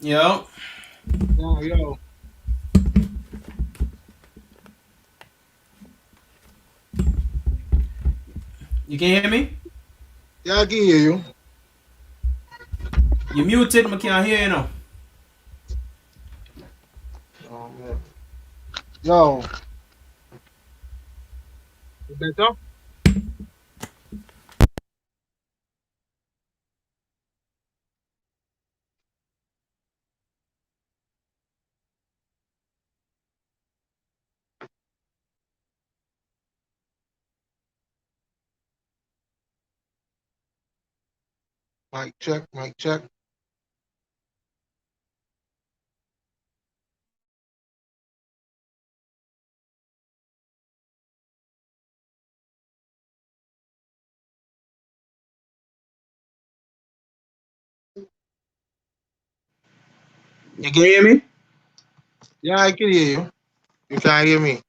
Yo, Yo, you can hear me? yeah, I can hear you. You muted, I can't hear you now. Oh, man. Yo, you better? Mic check, mic check. You can hear me? Yeah, I can hear you. You can't hear me.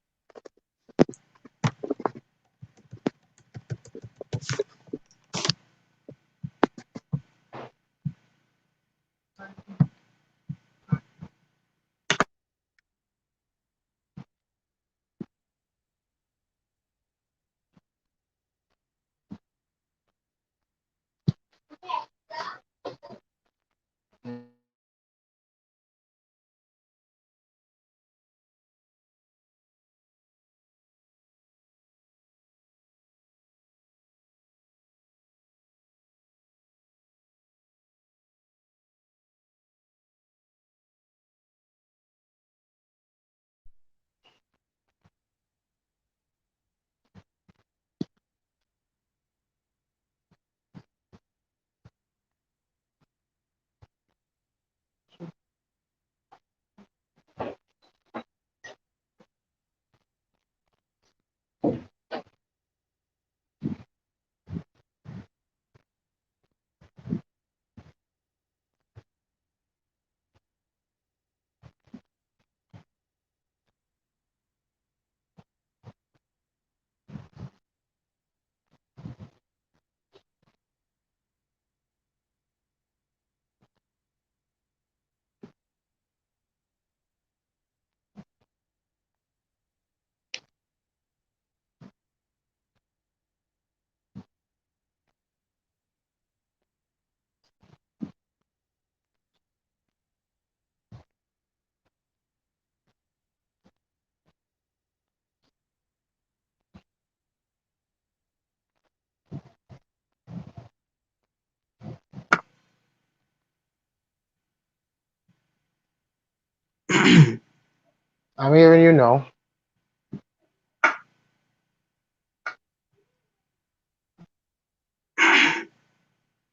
I'm hearing you now.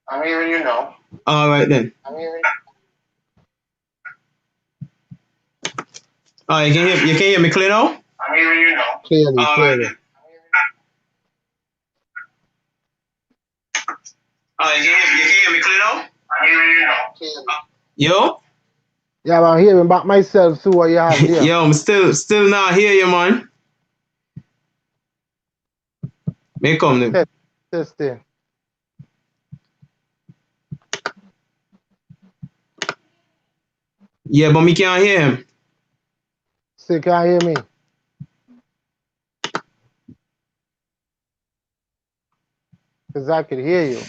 I'm hearing you now. All right then. I'm hearing Oh, you can hear me clear now? I'm hearing you now. Clearly, All right clearly. then. Oh, you can hear me clear now? I'm hearing you now. Clearly. Yo, Yeah, but I'm hearing back myself too what you have there. yo, I'm still not hear you, man. May come then. Test, testing. Yeah, but me can't hear him. Still can't hear me. Because I could hear you.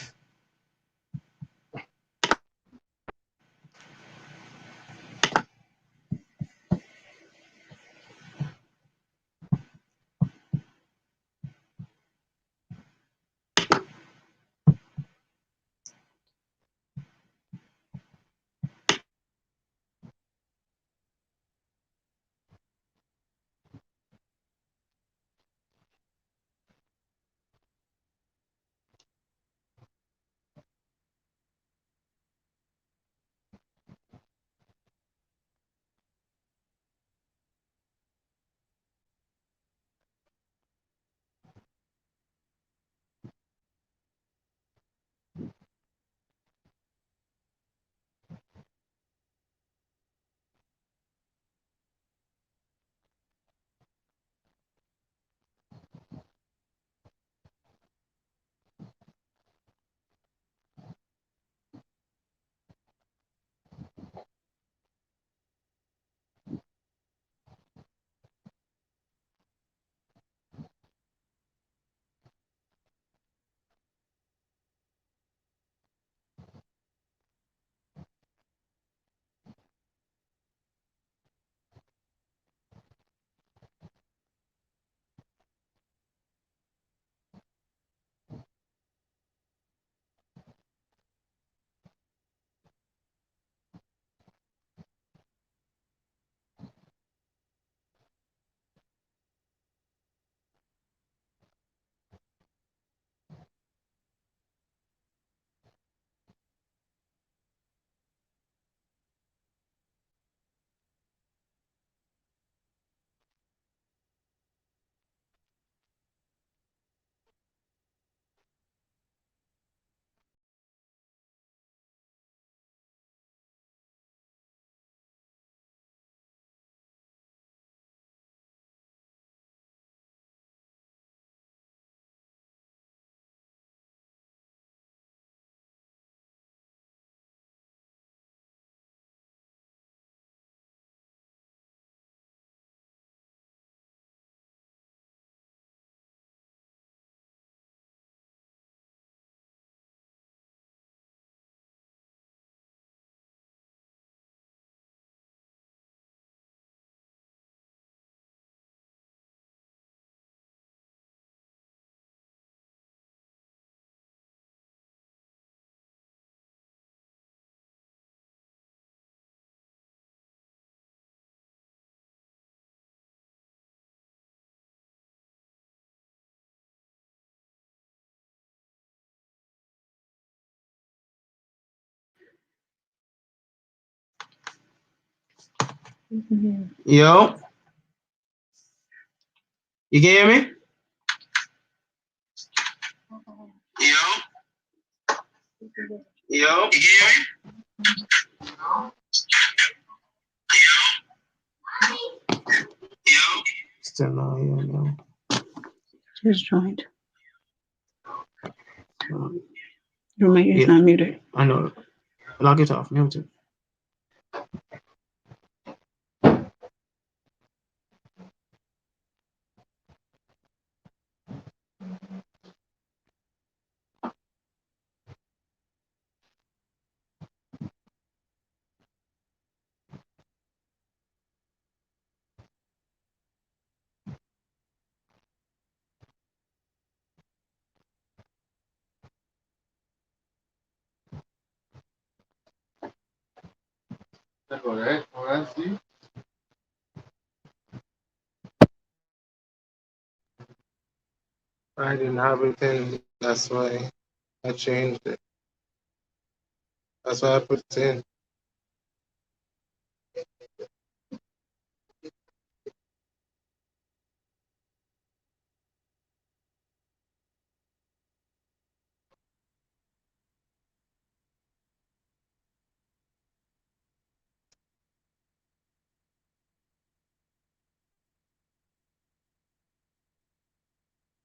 Yo, you can hear me? Yo, yo, you can hear me? Yo. Still not here, no. Just joined. Your mic is not muted. I know. Log it off. Mute it. That's all right. All right, see? I didn't have it in. That's why I changed it. That's why I put it in.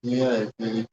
Yeah, it's really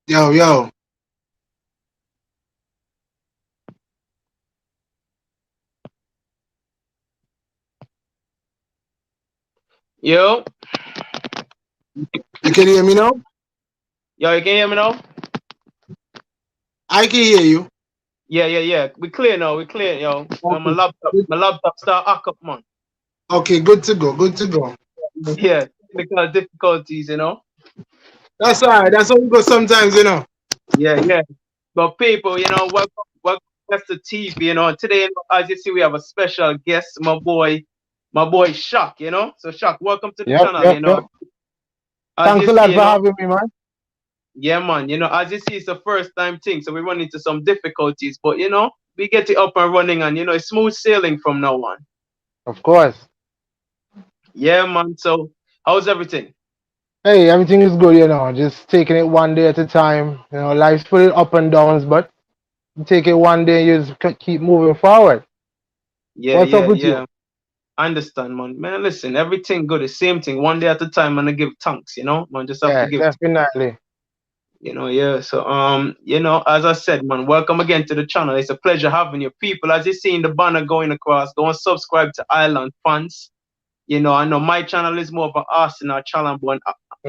Yo, yo. Yo, You can hear me now? yo, you can hear me now? I can hear you. Yeah. We clear now. We clear, yo. My Okay. laptop, Good. my laptop start hack up, man. Okay, good to go. Good to go. Yeah, technical difficulties, you know. That's all right. That's how we go sometimes, you know. Yeah. But people, welcome to the TV, you know. Today, as you see, we have a special guest, my boy Shaq, you know. So Shaq, welcome to the Yep, channel, yep, you know. yep. As Thanks you a see, lot you for know, having me, man. yeah, man, you know, as you see, it's a first time thing, so we run into some difficulties, but you know, we get it up and running, and you know, it's smooth sailing from now on. Of course. Yeah, man. So, how's everything? Hey, everything is good, you know. Just taking it one day at a time. You know, life's full of up and downs, but you take it one day, you just keep moving forward. What's up with you? Yeah. I understand, man. Man, listen, everything good. The same thing. One day at a time, and I give thanks. You know, man. Just have to Yeah, give. definitely. You know, yeah. So, you know, as I said, man, welcome again to the channel. It's a pleasure having you, people. As you see in the banner going across, go and subscribe to Island Fans. You know, I know my channel is more of an Arsenal channel, but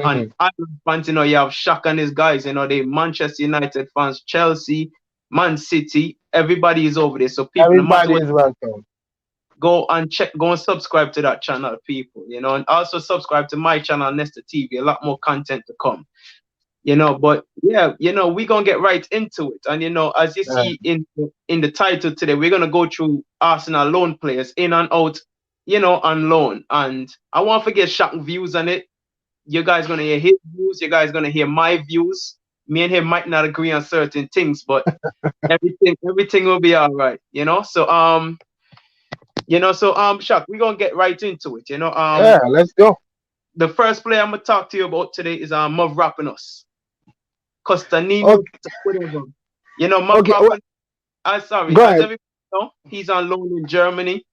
on Hmm. Island Fans, you know, you have Shaq and his guys. You know, they Manchester United fans, Chelsea, Man City. Everybody is over there. So, people, no matter Everybody what, is welcome. go and subscribe to that channel, people, you know, and also subscribe to my channel, Nesta TV. A lot more content to come, you know. But yeah, you know, we're gonna get right into it. And you know, as you Yeah. see in the title today, we're gonna go through Arsenal loan players in and out, you know, on loan. And I won't forget Shaq views on it. You guys gonna hear his views, you guys gonna hear my views. Me and him might not agree on certain things, but everything will be all right, you know. So Shaq, we're gonna get right into it. Yeah, let's go. The first player I'm gonna talk to you about today is Mavropanos. Costanino, Okay, whatever. You know, okay. Mavropanos, sorry, Go as ahead. everybody know, he's on loan in Germany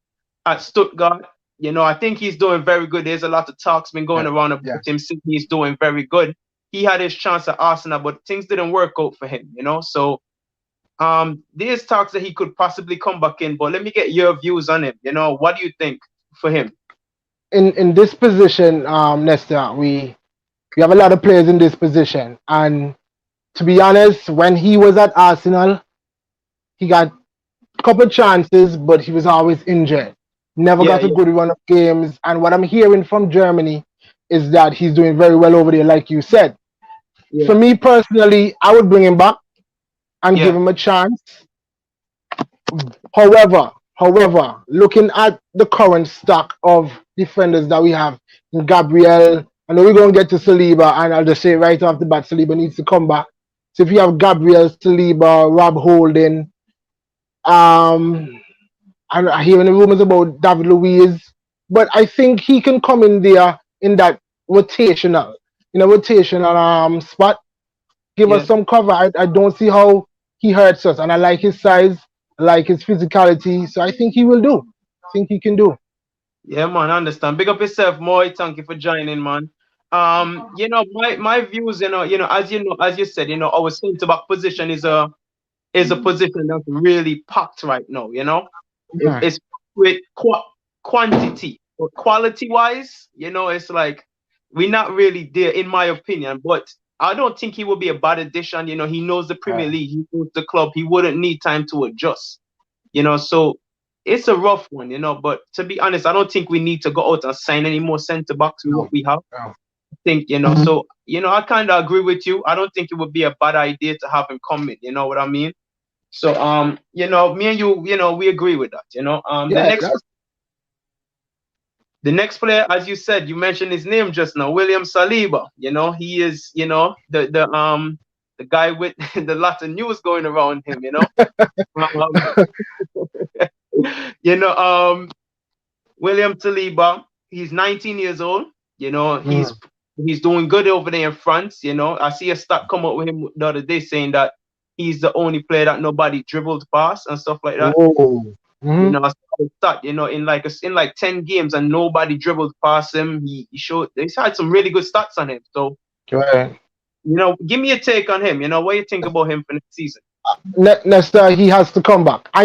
at Stuttgart. You know, I think he's doing very good. There's a lot of talks been going Yeah, around about yeah. him saying he's doing very good. He had his chance at Arsenal, but things didn't work out for him, you know. So there's talks that he could possibly come back in, but let me get your views on him. You know, what do you think for him? In this position, Nesta, we have a lot of players in this position, and to be honest, when he was at Arsenal, he got couple chances, but he was always injured. Never Yeah, got a yeah, good run of games. And what I'm hearing from Germany is that he's doing very well over there, like you said. For yeah, me personally, I would bring him back and give yeah, him a chance. However, looking at the current stock of defenders that we have in Gabriel, I know we're going to get to Saliba, and I'll just say right off the bat, Saliba needs to come back. So if you have Gabriel, Saliba, Rob Holding, um, I'm hearing the rumors about David Luiz, but I think he can come in there in that rotational, spot, give us yeah, some cover. I don't see how he hurts us, and I like his size, I like his physicality, so I think he will do. I think he can do. yeah, man. I understand. Big up yourself, Moy. Thank you for joining, man. You know, my views, as you said, you know, our centre back position is a position that's really packed right now. You know, Mhm. it's with quantity, but quality wise, you know, it's like we're not really there, in my opinion. But I don't think he will be a bad addition. You know, he knows the Premier League, he knows the club. He wouldn't need time to adjust. You know, so it's a rough one. You know, but to be honest, I don't think we need to go out and sign any more centre backs with No, what we have. no. think, so, I kind of agree with you. I don't think it would be a bad idea to have him come in. You know what I mean? So, me and you, we agree with that. Yeah, that's The next player, as you said, you mentioned his name just now, William Saliba. He is, the guy with the lot of news going around him. Um, you know, William Saliba, he's 19 years old. He's doing good over there in France. I see a stat come up with him the other day saying that he's the only player that nobody dribbled past and stuff like that. whoa. Mhm. I saw the stat, in like 10 games and nobody dribbled past him. He's had some really good stats on him. So, Right. give me a take on him. What do you think about him for next season? Nesta, he has to come back. I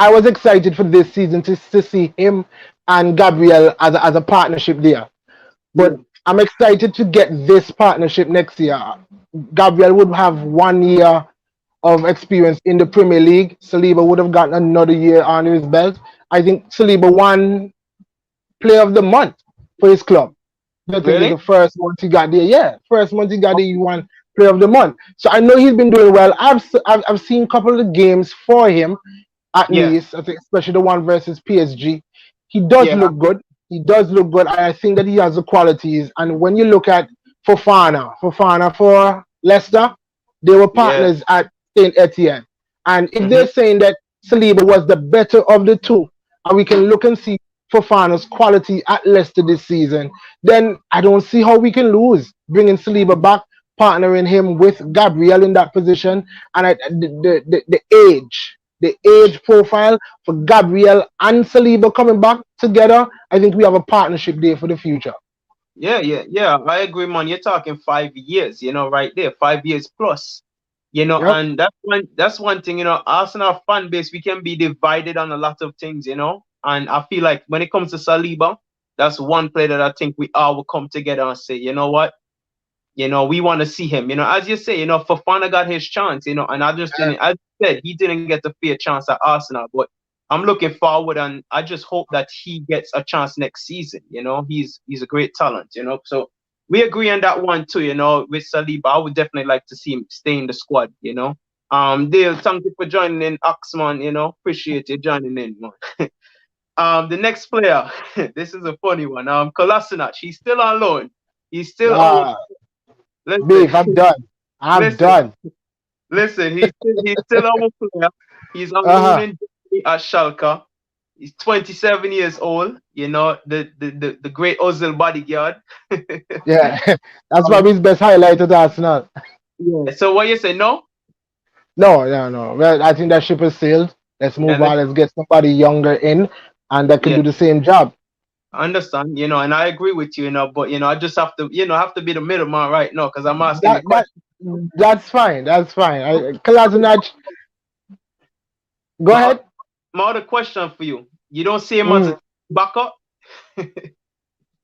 was excited for this season to see him and Gabriel as a partnership there. But I'm excited to get this partnership next year. Gabriel would have 1 year of experience in the Premier League. Saliba would have gotten another year under his belt. I think Saliba won Player of the Month for his club. I think Really? it's the first month he got there. Yeah, first month he got there, he won Player of the Month. So I know he's been doing well. I've seen a couple of games for him, at Yeah. least. I think especially the one versus PSG. He does Yeah. look good. He does look good. I think that he has the qualities. And when you look at Fofana for Leicester, they were partners at Saint Etienne. And if they're saying that Saliba was the better of the two, and we can look and see Fofana's quality at Leicester this season, then I don't see how we can lose bringing Saliba back, partnering him with Gabriel in that position, and the age profile for Gabriel and Saliba coming back together. I think we have a partnership there for the future. Yeah. I agree, man. You're talking 5 years, right there, 5 years plus. Yep. And that's one thing, Arsenal fan base, we can be divided on a lot of things, and I feel like when it comes to Saliba, that's one player that I think we all will come together and say, you know what, we want to see him, as you say, Fofana got his chance, and I just didn't, as you said, he didn't get the fair chance at Arsenal, but I'm looking forward, and I just hope that he gets a chance next season. He's a great talent, so we agree on that one too, with Saliba. I would definitely like to see him stay in the squad, Dale, thank you for joining in, Oxman, appreciate you joining in, man. The next player, this is a funny one. Kolasinac, he's still on loan. He's still on. Beef, I'm done. I'm done. Listen, he's still our player. He's on loan at Schalke. He's 27 years old. The great Ozil bodyguard. Yeah, that's probably his best highlight at Arsenal. Yeah. So what you say? No. No. Well, I think that ship is sailed. Let's move on. Let's get somebody younger in, and that can do the same job. I understand, and I agree with you, but I just have to, have to be the middleman right now because I'm asking the question. That's fine. Kolasinac, go ahead. My other question for you: you don't see him as a backup?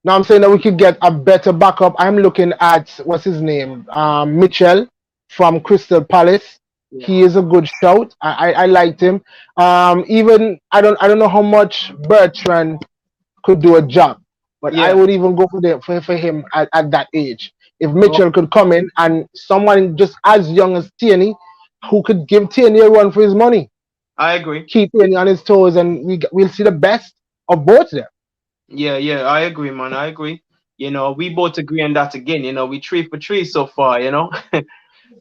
No, I'm saying that we could get a better backup. I'm looking at what's his name, Mitchell from Crystal Palace. Yeah. He is a good shout. I liked him. Even I don't know how much Bertrand could do a job, but I would even go for him at that age. If Mitchell could come in and someone just as young as Tierney, who could give Tierney a run for his money. I agree. Keep Tierney on his toes, and we'll see the best of both of them. Yeah, I agree, man. I agree. We both agree on that again. We 3 for 3 so far.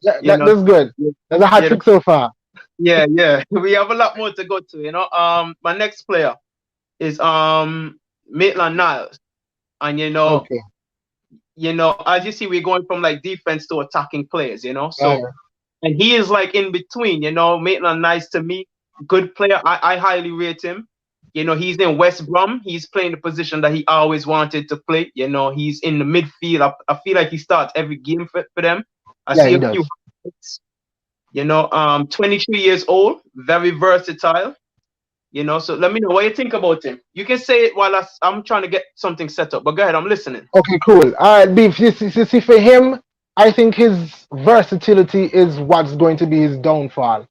That's good. That's a hat trick so far. Yeah. We have a lot more to go to. My next player is Maitland-Niles, and as you see, we're going from like defense to attacking players. So and he is like in between. Maitland-Niles to me, good player. I highly rate him. He's in West Brom. He's playing the position that he always wanted to play. He's in the midfield. I feel like he starts every game for them. I see a few highlights. 23 years old, very versatile. So let me know what you think about him. You can say it while I'm trying to get something set up, but go ahead, I'm listening. Okay, cool. All right, Beef, you see, for him, I think his versatility is what's going to be his downfall.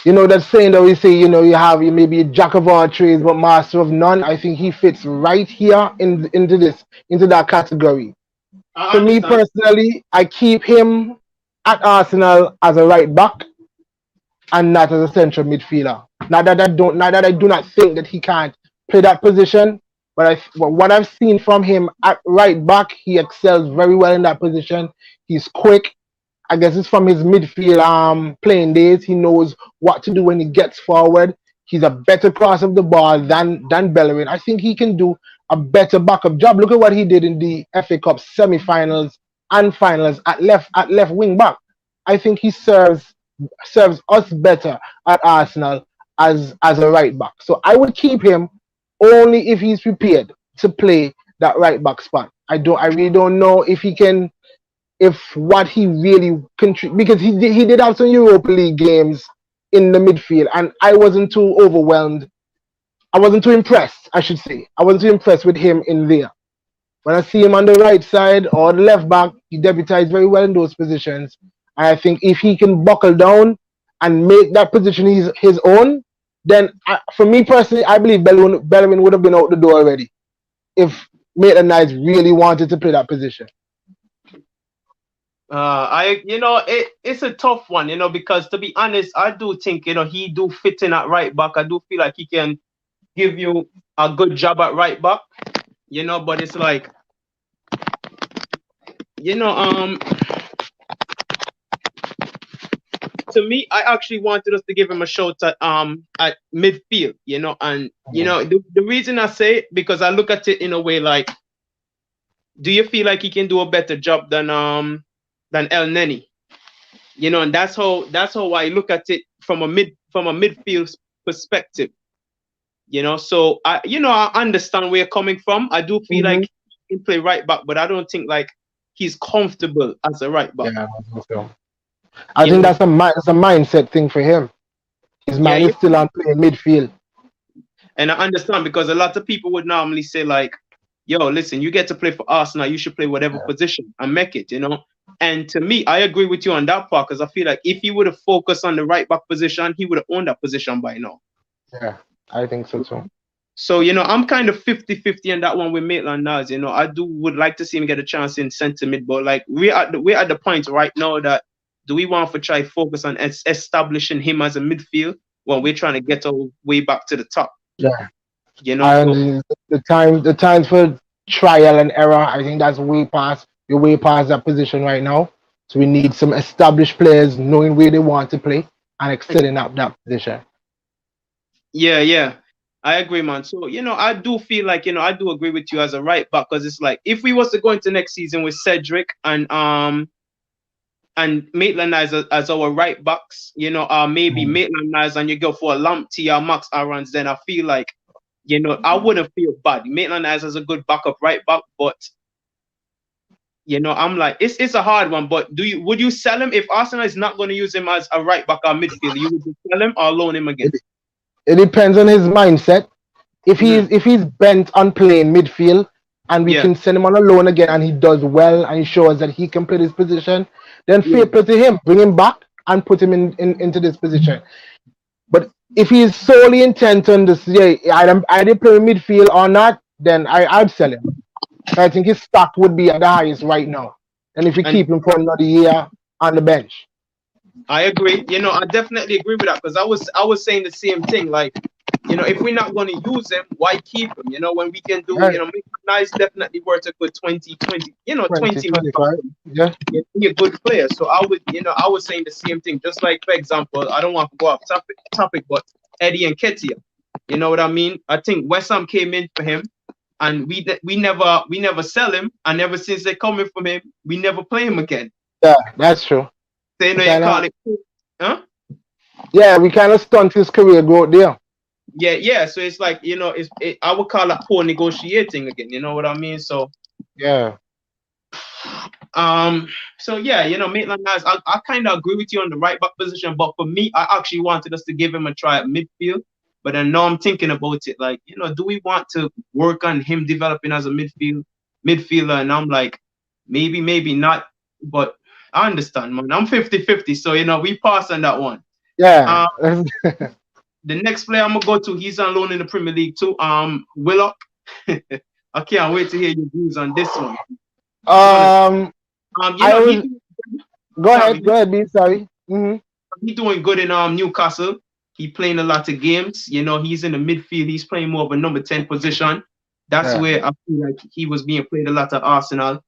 You know that saying that we say, you know, you may be a jack of all trades but master of none. I think he fits right here into that category. I For me understand. personally, I keep him at Arsenal as a right back and not as a central midfielder. Not that I do not think that he can't play that position, but what I've seen from him at right back, he excels very well in that position. He's quick. I guess it's from his midfield playing days. He knows what to do when he gets forward. He's a better cross of the ball than Bellerin. I think he can do a better backup job. Look at what he did in the FA Cup semi-finals and finals at left wing back. I think he serves us better at Arsenal as a right back. So I would keep him only if he's prepared to play that right back spot. I really don't know if he can, if what he really because he did have some Europa League games in the midfield, and I wasn't too overwhelmed. I wasn't too impressed, I should say. I wasn't too impressed with him in there. When I see him on the right side or the left back, he debutates very well in those positions. And I think if he can buckle down and make that position his own, then for me personally, I believe Bellerin would have been out the door already if Maitland-Niles really wanted to play that position. It's a tough one, because to be honest, I do think, he do fit in at right back. I do feel like he can give you a good job at right back, but it's like, to me, I actually wanted us to give him a shot at midfield, and the reason I say it, because I look at it in a way like, do you feel like he can do a better job than El Neni? And that's how I look at it from a midfield perspective. So I understand where you're coming from. I do feel like he can play right back, but I don't think like he's comfortable as a right back. Yeah, I think so. I think that's a mindset thing for him. His mind is still on playing midfield. And I understand, because a lot of people would normally say like, yo, listen, you get to play for Arsenal, you should play whatever position and make it, And to me, I agree with you on that part, because I feel like if he would have focused on the right back position, he would have owned that position by now. Yeah, I think so too. So, I'm kind of 50-50 in that one with Maitland-Niles. I would like to see him get a chance in centre mid, but like we're at the point right now that do we want to try focus on establishing him as a midfield when we're trying to get our way back to the top? Yeah. And the times for trial and error, I think that's way past that position right now. So we need some established players knowing where they want to play and excelling up that position. Yeah. I agree, man. So, I do feel like, I do agree with you as a right back, because it's like if we was to go into next season with Cedric and Maitland-Niles as our right backs, maybe Maitland-Niles and you go for a Lamptey or Max Aarons, then I feel like, I wouldn't feel bad. Maitland-Niles has a good backup right back, but I'm like, it's a hard one. But would you sell him if Arsenal is not going to use him as a right back or midfield? You would sell him or loan him again? It depends on his mindset. If he's bent on playing midfield and we can send him on a loan again and he does well and he shows that he can play this position, then fair play to him. Bring him back and put him into this position. But if he's solely intent on this, either play midfield or not, then I'd sell him. I think his stock would be at the highest right now. And if you keep him for another year on the bench. I agree. I definitely agree with that, because I was saying the same thing. Like, if we're not going to use him, why keep him? When we can do, Nice definitely worth a good 20, 20 25. Yeah. He's a good player. So I was saying the same thing. Just like, for example, I don't want to go off topic, but Eddie Nketiah. You know what I mean? I think West Ham came in for him, and we never sell him, and ever since they coming from him, we never play him again. Yeah, that's true. They know you call it, huh? Yeah, we kind of stunt his career growth there. Yeah. So it's like, I would call it poor negotiating again. You know what I mean? So yeah. So yeah, Maitland-Niles, I kind of agree with you on the right back position, but for me, I actually wanted us to give him a try at midfield. But then now I'm thinking about it, like, do we want to work on him developing as a midfielder? And I'm like, maybe not, but I understand, man. I'm 50-50, so we pass on that one. Yeah. The next player I'm gonna go to, he's on loan in the Premier League too. Willock. I can't wait to hear your views on this one. You know, Go ahead, B. Sorry. He's doing good in Newcastle. He playing a lot of games. You know, he's in the midfield. He's playing more of a number 10 position. That's where I feel like he was being played a lot at Arsenal.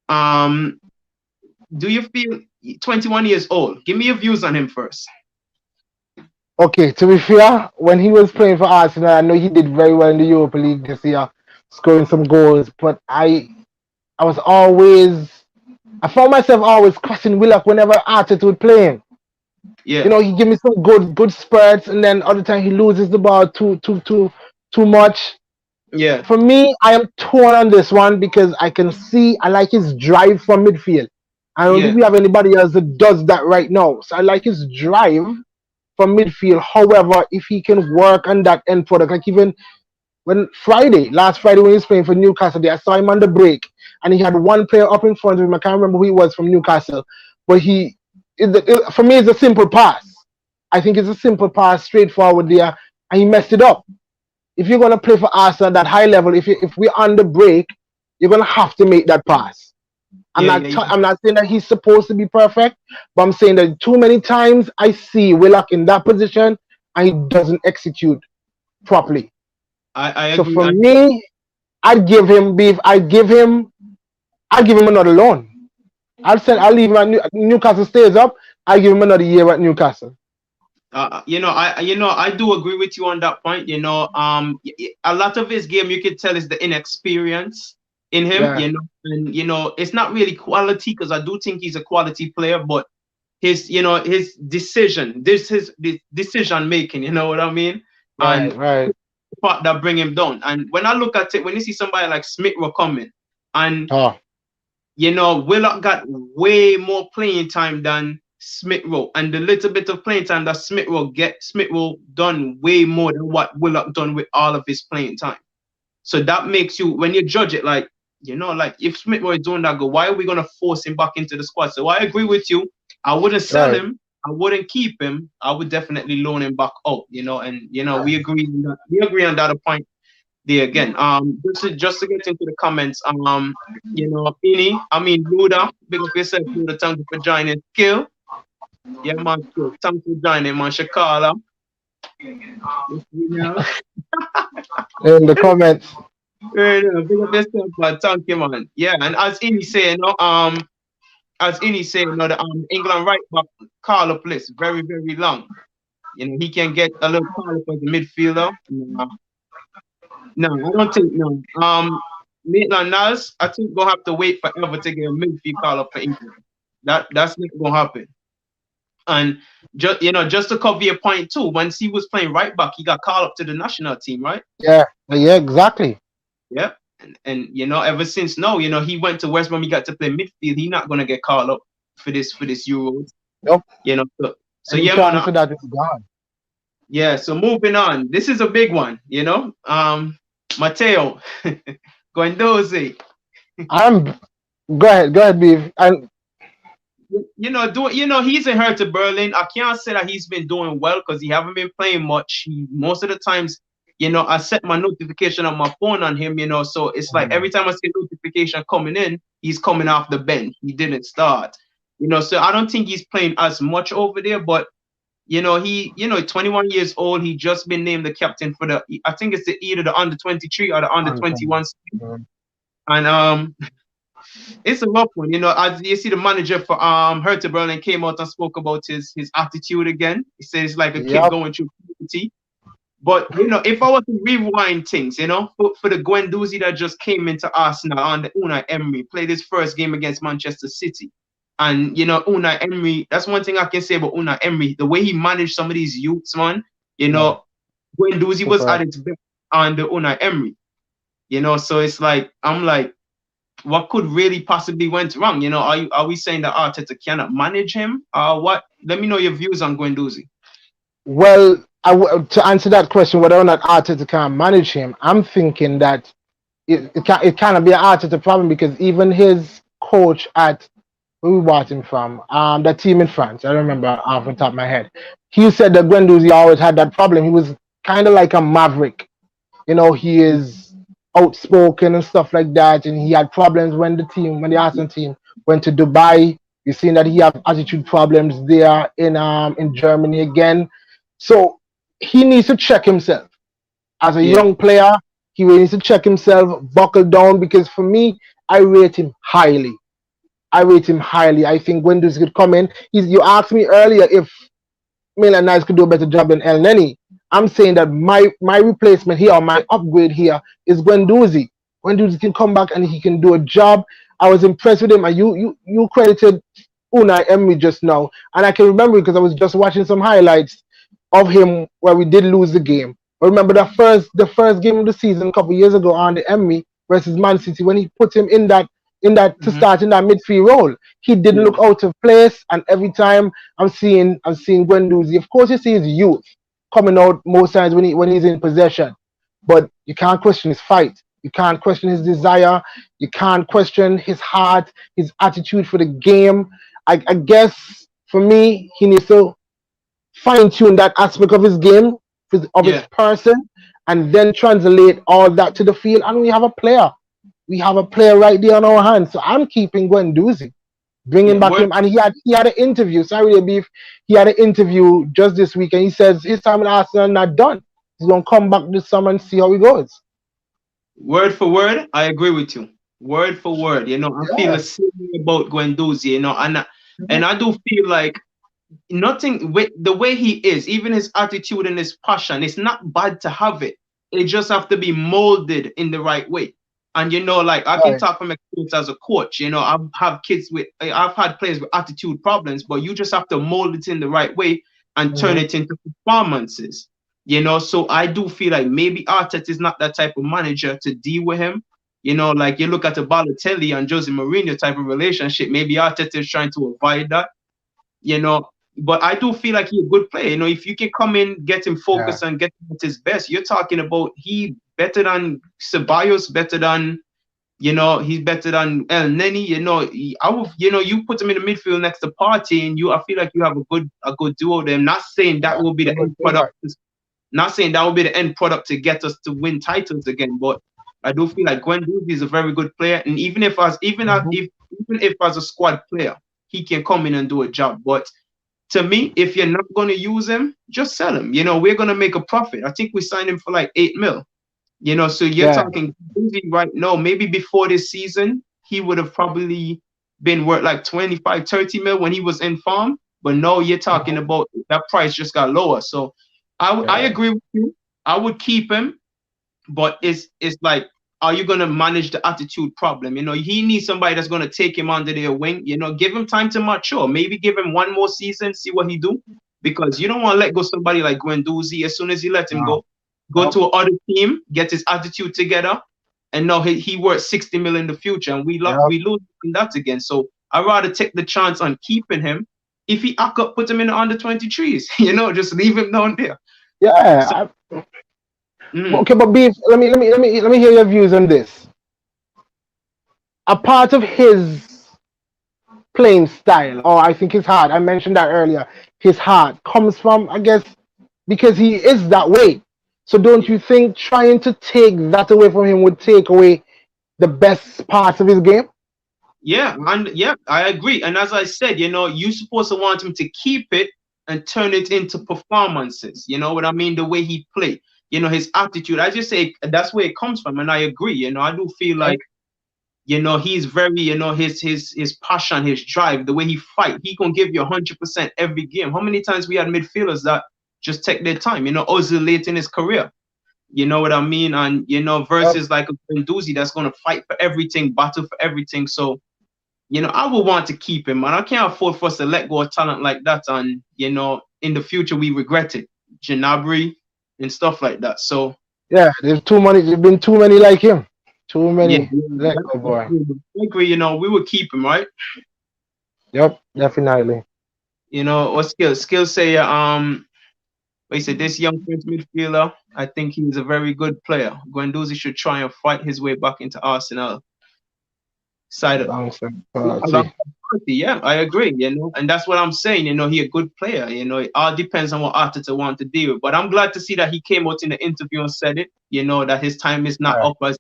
Do you feel 21 years old? Give me your views on him first. Okay, to be fair, when he was playing for Arsenal, I know he did very well in the Europa League this year, scoring some goals. But I found myself always crossing Willock whenever Arteta would play him. Yeah. You know, he give me some good spurts, and then other time he loses the ball too much. Yeah. For me, I am torn on this one because I like his drive from midfield. I don't think we have anybody else that does that right now. So I like his drive from midfield. However, if he can work on that end product, like even last Friday when he was playing for Newcastle, I saw him on the break and he had one player up in front of him. I can't remember who he was from Newcastle, but for me, it's a simple pass. I think it's a simple pass, straightforward there, and he messed it up. If you're gonna play for Arsenal at that high level, if we're on the break, you're gonna have to make that pass. I'm not saying that he's supposed to be perfect, but I'm saying that too many times I see Willock in that position and he doesn't execute properly. I so agree. For me, I'd give him another loan. I'll leave him at Newcastle stays up. I'll give him another year at Newcastle. I do agree with you on that point. You know, a lot of his game you could tell is the inexperience in him. Yeah. You know, and you know it's not really quality because I do think he's a quality player, but his decision making. You know what I mean? Right. Part that bring him down. And when I look at it, when you see somebody like Smith Rowe coming, and you know Willock got way more playing time than Smith Rowe, and the little bit of playing time that Smith Rowe done way more than what Willock done with all of his playing time. So that makes you, when you judge it, like, you know, like if Smith Rowe is doing that good, why are we gonna force him back into the squad? So I agree with you. I wouldn't sell him. I wouldn't keep him. I would definitely loan him back out. You know, and you know we agree on that. We agree on that point there again. Just to get into the comments. You know, Luda, big up yourself, Luda. Thank you for joining. Skill. Yeah, man. Thanks for joining, man. Shakala. In the comments. Big up yourself, man. Thank you, man. Yeah, and as Ini saying, the England right back call-up list very, very long. You know, he can get a little call-up as a midfielder. No, I don't think no. Maitland Niles, I think we'll have to wait forever to get a midfield call-up for England. That's not gonna happen. And just to cover your point too, when he was playing right back, he got called up to the national team, right? Yeah, exactly. Yeah. And you know, ever since he went to West Brom, he got to play midfield. He's not gonna get called up for this Euros. Nope. You know, so yeah, man. For that is gone. Yeah, so moving on. This is a big one, you know. Matteo Guendouzi. Go ahead, Beef. And he's in Hertha Berlin. I can't say that he's been doing well because he haven't been playing much. Most of the times, you know, I set my notification on my phone on him, you know, so it's like every time I see a notification coming in, he's coming off the bench. He didn't start. You know, so I don't think he's playing as much over there, but you know, 21 years old, he just been named the captain for I think it's either the under 23 or the under 21. And it's a rough one, you know. As you see, the manager for Hertha Berlin came out and spoke about his attitude again. He said it's like a kid going through puberty. But you know, if I was to rewind things, you know, for the Guendouzi that just came into Arsenal under Unai Emery, played his first game against Manchester City. And you know, Unai Emery, that's one thing I can say about Unai Emery, the way he managed some of these youths, man. You know, Guendouzi was at its best under Unai Emery. You know, so it's like, I'm like, what could really possibly went wrong? You know, are we saying that Arteta cannot manage him? What? Let me know your views on Guendouzi. Well, to answer that question, whether or not Arteta can manage him, I'm thinking that it cannot be an Arteta problem because even his coach at who we bought him from, the team in France, I don't remember off the top of my head, he said that Guendouzi always had that problem. He was kind of like a maverick. You know, he is outspoken and stuff like that, and he had problems when the Arsenal team went to Dubai. You've seen that he have attitude problems there in Germany again. So he needs to check himself as a young player. He really needs to check himself, buckle down, because for me, I rate him highly. I think Guendouzi could come in. You asked me earlier if Maitland Niles could do a better job than El Neni. I'm saying that my replacement here, or my upgrade here, is Guendouzi. Guendouzi can come back and he can do a job. I was impressed with him, and you credited Unai Emery just now, and I can remember because I was just watching some highlights of him where we did lose the game. I remember the first game of the season a couple of years ago on the Emery versus Man City, when he put him in that to start in that midfield role. He didn't look out of place, and every time I'm seeing Guendouzi. Of course, you see his youth coming out most times when he's in possession, but you can't question his fight. You can't question his desire. You can't question his heart, his attitude for the game. I guess for me, he needs to fine tune that aspect of his game, of his person, and then translate all that to the field. And we have a player. We have a player right there on our hands. So I'm keeping Guendouzi, bringing back him. And he had an interview. Sorry to beef. He had an interview just this week, and he says his time in Arsenal is not done. He's gonna come back this summer and see how he goes. Word for word, I agree with you. Word for word, you know, I feel the same about Guendouzi, you know, and I do feel like nothing with the way he is, even his attitude and his passion, it's not bad to have it. It just have to be molded in the right way. And you know, like I can talk from experience as a coach. You know, I've had players with attitude problems, but you just have to mold it in the right way and turn it into performances. You know, so I do feel like maybe Arteta is not that type of manager to deal with him. You know, like you look at the Balotelli and Jose Mourinho type of relationship, maybe Arteta is trying to avoid that. You know, but I do feel like he's a good player. You know, if you can come in, get him focused and get him at his best, you're talking about he better than Ceballos, better than, you know, he's better than El Neni. You know, you put him in the midfield next to Partey, and I feel like you have a good duo there. I'm not saying that will be the end product. Not saying that will be the end product to get us to win titles again, but I do feel like Guendouzi is a very good player, and even if as a squad player, he can come in and do a job. But to me, if you're not going to use him, just sell him. You know, we're going to make a profit. I think we signed him for like 8 mil. You know, so you're talking right now, maybe before this season, he would have probably been worth like 25, 30 mil when he was in farm. But no, you're talking about that price just got lower. So I agree with you. I would keep him, but it's like, are you going to manage the attitude problem? You know, he needs somebody that's going to take him under their wing. You know, give him time to mature. Maybe give him one more season, see what he do. Because you don't want to let go somebody like Guendouzi. As soon as you let him go to another team, get his attitude together, and now he worth 60 million in the future, and we lose that again. So I'd rather take the chance on keeping him. If he put him in the under 23s, you know, just leave him down there. Yeah. So, okay, but Beef, let me hear your views on this. A part of his playing style, or I think his heart, I mentioned that earlier, his heart comes from, I guess, because he is that way. So don't you think trying to take that away from him would take away the best parts of his game? Yeah, and I agree. And as I said, you know, you're supposed to want him to keep it and turn it into performances. You know what I mean? The way he played, you know, his attitude. I just say that's where it comes from, and I agree. You know, I do feel like, you know, he's very, you know, his passion, his drive, the way he fight, he gonna give you 100% every game. How many times we had midfielders that just take their time, you know, Ozil late in his career. You know what I mean? And, you know, versus like a Guendouzi that's going to fight for everything, battle for everything. So, you know, I would want to keep him, and I can't afford for us to let go of talent like that. And, you know, in the future, we regret it. Gnabry and stuff like that. So, yeah, there's been too many like him. Too many. Let go, boy. I agree, you know, we would keep him, right? Yep, definitely. You know, what Skill say, he said, this young French midfielder, I think he's a very good player. Guendouzi should try and fight his way back into Arsenal. Side of quality. Yeah, I agree. And that's what I'm saying. He a good player. It all depends on what Arteta want to do. But I'm glad to see that he came out in the interview and said it. That his time is not up. As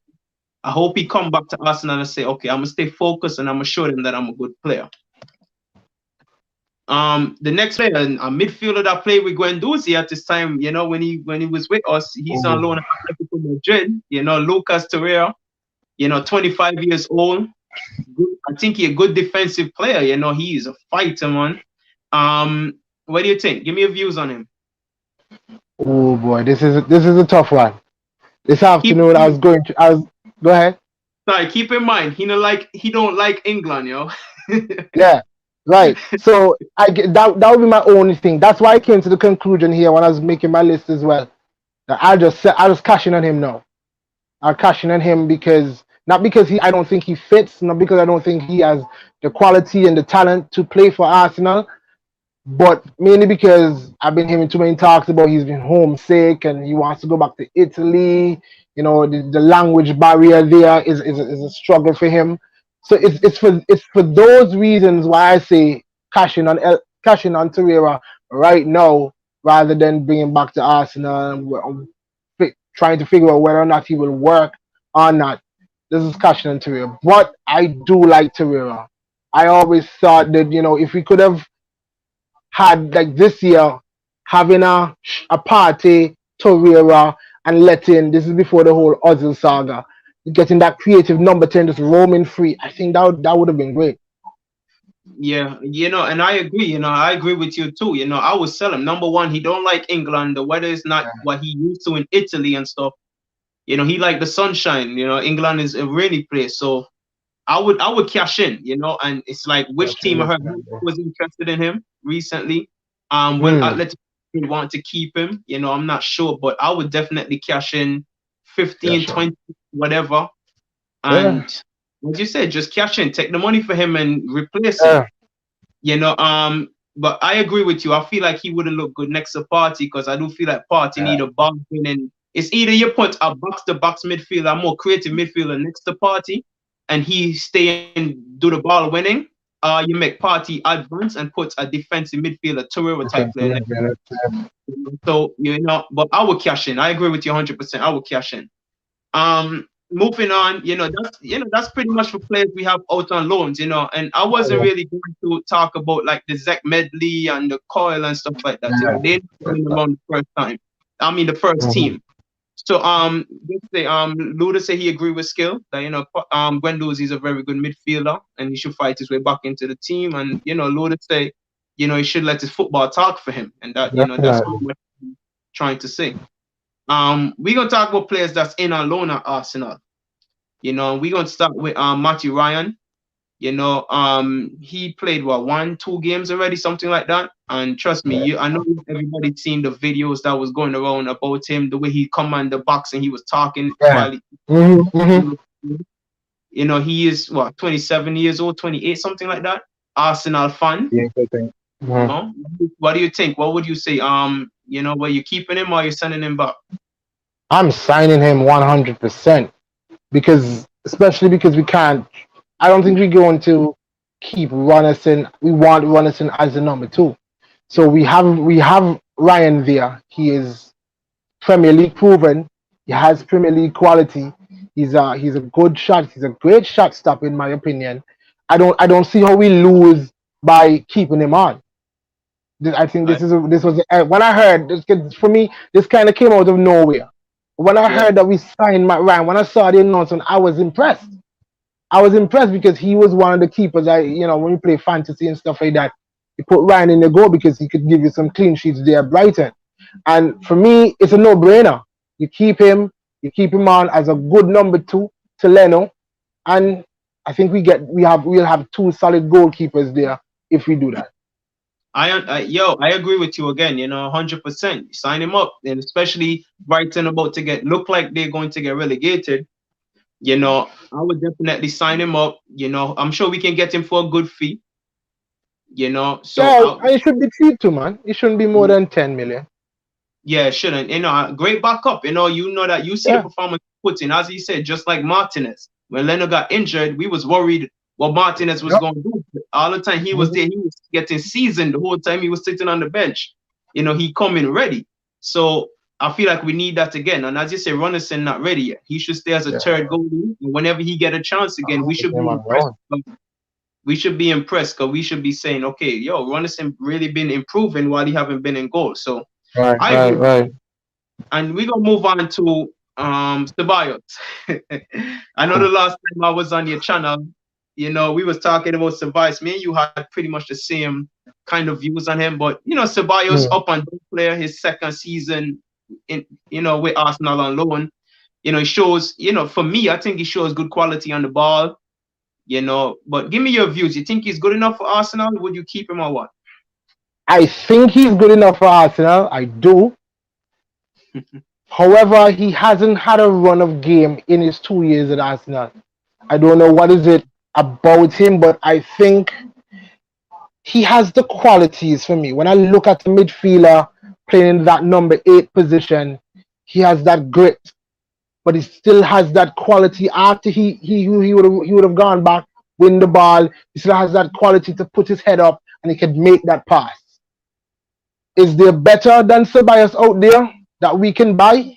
I hope he come back to Arsenal and say, okay, I'm gonna stay focused and I'm gonna show them that I'm a good player. The next player, a midfielder that played with Guendouzi at this time, when he was with us, he's on loan at Atletico Madrid. Lucas Torreira, 25 years old. Good, I think he's a good defensive player. He is a fighter, man. What do you think? Give me your views on him. Oh boy, this is a tough one. This afternoon, go ahead. Sorry, keep in mind he don't like England, yo. Yeah, right. So I get that would be my only thing. That's why I came to the conclusion here when I was making my list as well. That I just cashing on him now. I'm cashing on him because not because I don't think he fits, not because I don't think he has the quality and the talent to play for Arsenal, but mainly because I've been hearing too many talks about he's been homesick and he wants to go back to Italy. The language barrier there is a struggle for him. So it's for those reasons why I say cashing on Torreira right now rather than bringing back to Arsenal and trying to figure out whether or not he will work or not. This is cashing on Torreira. But I do like Torreira. I always thought that if we could have had like this year having a party Torreira and this is before the whole Ozil saga, getting that creative number 10 just roaming free. I think that would have been great. Yeah, and I agree. I agree with you too. I would sell him. Number one, he don't like England. The weather is not what he used to in Italy and stuff. He like the sunshine. England is a rainy place, so I would cash in. And it's like which team I heard was interested in him recently. Will Atletico want to keep him? I'm not sure, but I would definitely cash in 15, 20, whatever. And as you said, just cash in, take the money for him and replace him. But I agree with you. I feel like he wouldn't look good next to Partey because I do feel like Partey need a box in, and it's either you put a box-to-box midfielder, a more creative midfielder next to Partey, and he stay and do the ball winning. You make Partey advance and put a defensive midfielder, Torreira type player. So but I would cash in. I agree with you 100%. I would cash in. Moving on, that's pretty much for players we have out on loans, and I wasn't really going to talk about like the Zach Medley and the Coyle and stuff like that. They didn't around the first time. I mean the first team. So Luda said he agreed with Skill that Guendouzi is a very good midfielder and he should fight his way back into the team. And Luda say he should let his football talk for him, and that that's what I'm trying to say. We're gonna talk about players that's in on loan at Arsenal. We're gonna start with Matthew Ryan. He played 1-2 games already, something like that. And trust me, I know everybody's seen the videos that was going around about him, the way he come on the box and he was talking. He is 27 years old, 28, something like that. Arsenal fan. What do you think? What would you say? Were you keeping him or you sending him back? I'm signing him 100% especially because we can't. I don't think we're going to keep Runnison. We want Runnison as the number 2. So we have Ryan there. He is Premier League proven. He has Premier League quality. He's a good shot. He's a great shot stopper in my opinion. I don't see how we lose by keeping him on. I think when I heard this, for me, this kind of came out of nowhere. When I heard that we signed Matt Ryan, when I saw the announcement, I was impressed. I was impressed because he was one of the keepers. When you play fantasy and stuff like that, you put Ryan in the goal because he could give you some clean sheets there at Brighton. And for me, it's a no-brainer. You keep him on as a good number 2 to Leno, and I think we'll have 2 solid goalkeepers there if we do that. I agree with you again, 100%. Sign him up, and especially Brighton about to look like they're going to get relegated. I would definitely sign him up. I'm sure we can get him for a good fee. So it should be cheap too, man. It shouldn't be more than 10 million. Yeah, it shouldn't. Great backup. That you see the performance put in, as he said, just like Martinez. When Leno got injured, we was worried what Martinez was Yep. going to do. All the time he was there, he was getting seasoned the whole time he was sitting on the bench. You know, he coming ready. So I feel like we need that again. And as you say, Runnison not ready yet. He should stay as a third goalie. And whenever he get a chance again, we should be impressed. We should be impressed because we should be saying, okay, yo, Runnison really been improving while he haven't been in goal. So I agree. And we're gonna move on to Ceballos. I know the last time I was on your channel, you know, we was talking about Ceballos. Me and you had pretty much the same kind of views on him, but you know, Ceballos up and down player, his second season in, you know, with Arsenal on loan. You know, he shows, you know, for me, I think he shows good quality on the ball. You know, but give me your views. You think he's good enough for Arsenal? Would you keep him or what? I think he's good enough for Arsenal. I do. However, he hasn't had a run of game in his 2 years at Arsenal. I don't know what is it about him, but I think he has the qualities for me. When I look at the midfielder playing in that number 8 position, he has that grit, but he still has that quality. After he would have gone back, win the ball, he still has that quality to put his head up and he can make that pass. Is there better than Ceballos out there that we can buy?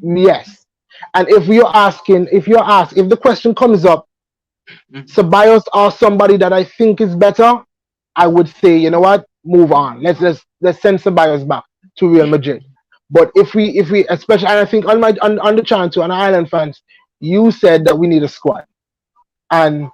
Yes. And if the question comes up, Ceballos or somebody that I think is better, I would say, you know what, move on. Let's send Ceballos back to Real Madrid. But if we especially, and I think on the channel too, on Ireland fans, you said that we need a squad. And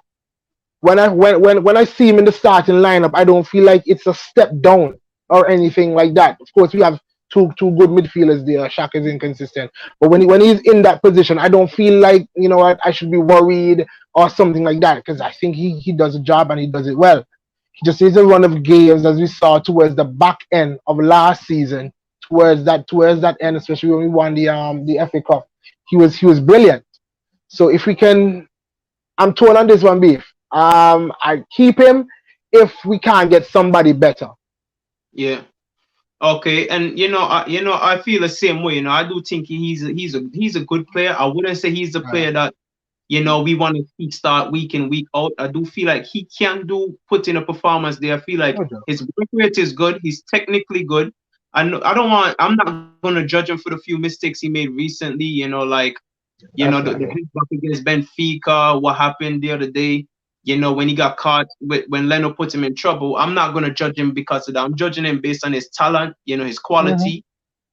when I see him in the starting lineup, I don't feel like it's a step down or anything like that. Of course, we have two good midfielders there. Shaq is inconsistent, but when he's in that position, I don't feel like, you know what, I should be worried or something like that, because I think he does a job and he does it well. He just needs a run of games, as we saw towards the back end of last season, towards that end, especially when we won the FA Cup. He was brilliant. So if we can, I'm torn on this one, Beef. I keep him if we can't get somebody better. Yeah. Okay, and you know, I feel the same way. You know, I do think he's a good player. I wouldn't say he's the player that, you know, we want to see start week in, week out. I do feel like he can put in a performance there. I feel like his work rate is good. He's technically good. I'm not going to judge him for the few mistakes he made recently. You know, like, you know, the hit back against Benfica, what happened the other day. You know, when he got caught, when Leno put him in trouble, I'm not going to judge him because of that. I'm judging him based on his talent, you know, his quality,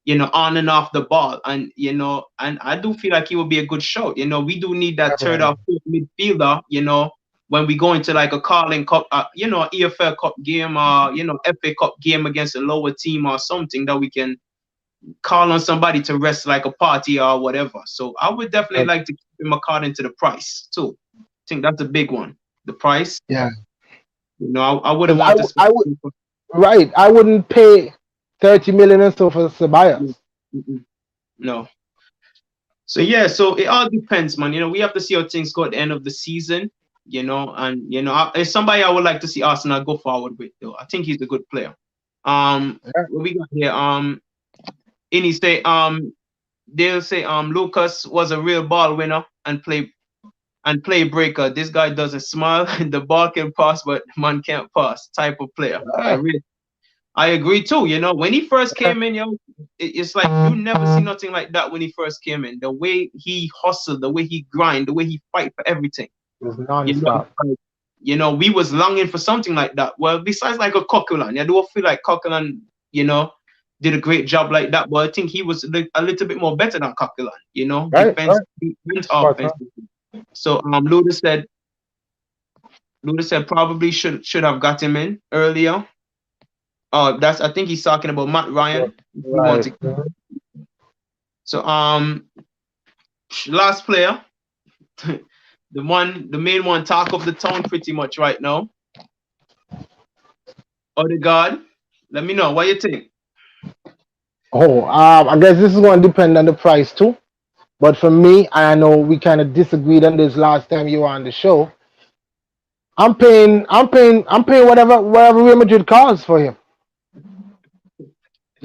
you know, on and off the ball. And, you know, and I do feel like he will be a good shot. You know, we do need that third or fourth midfielder, you know, when we go into like a Carling Cup, you know, EFL Cup game or, you know, FA Cup game against a lower team or something, that we can call on somebody to rest like a party or whatever. So I would definitely like to keep him according to the price too. I think that's a big one. The price. Yeah. You know, I wouldn't want to. I wouldn't pay 30 million or so for Ceballos. No. So yeah, so it all depends, man. You know, we have to see how things go at the end of the season. You know, and you know, it's somebody I would like to see Arsenal go forward with, though. I think he's a good player. What we got here? Any say they'll say Lucas was a real ball winner and play breaker. This guy doesn't smile. The ball can pass, but man can't pass. Type of player. I agree too. You know, when he first came in, yo, it's like you never see nothing like that when he first came in. The way he hustled, the way he grind, the way he fight for everything. It was non-stop. You know, we was longing for something like that. Well, besides like a Coquelin, I do feel like Coquelin, you know, did a great job like that, but I think he was a little bit more better than Coquelin. You know, defense, offense. So Luda said probably should have got him in earlier. I think he's talking about Matt Ryan. Right. So last player, the main one, talk of the town pretty much right now. Odegaard, let me know what you think. I guess this is going to depend on the price too. But for me, I know we kind of disagreed on this last time you were on the show. I'm paying whatever Real Madrid calls for him.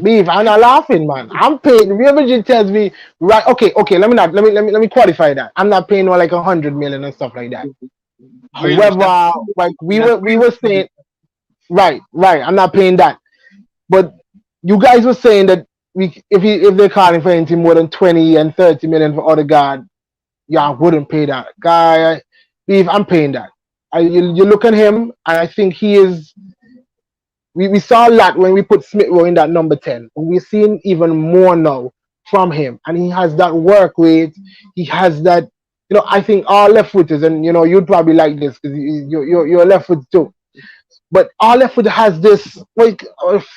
Beef, I'm not laughing, man. I'm paying. Real Madrid tells me, right? Okay. Let me qualify that. I'm not paying no like 100 million and stuff like that. Grealish, However, like we were saying, right, I'm not paying that. But you guys were saying that if they're calling for anything more than 20 and 30 million for Odegaard, yeah, I wouldn't pay that. Guy, Beef, I'm paying that. You look at him, and I think he is. We saw a lot when we put Smith Rowe in that number 10. But we're seeing even more now from him. And he has that work rate. He has that, I think all left footers, and you'd probably like this because you're left foot too. But all left foot has this like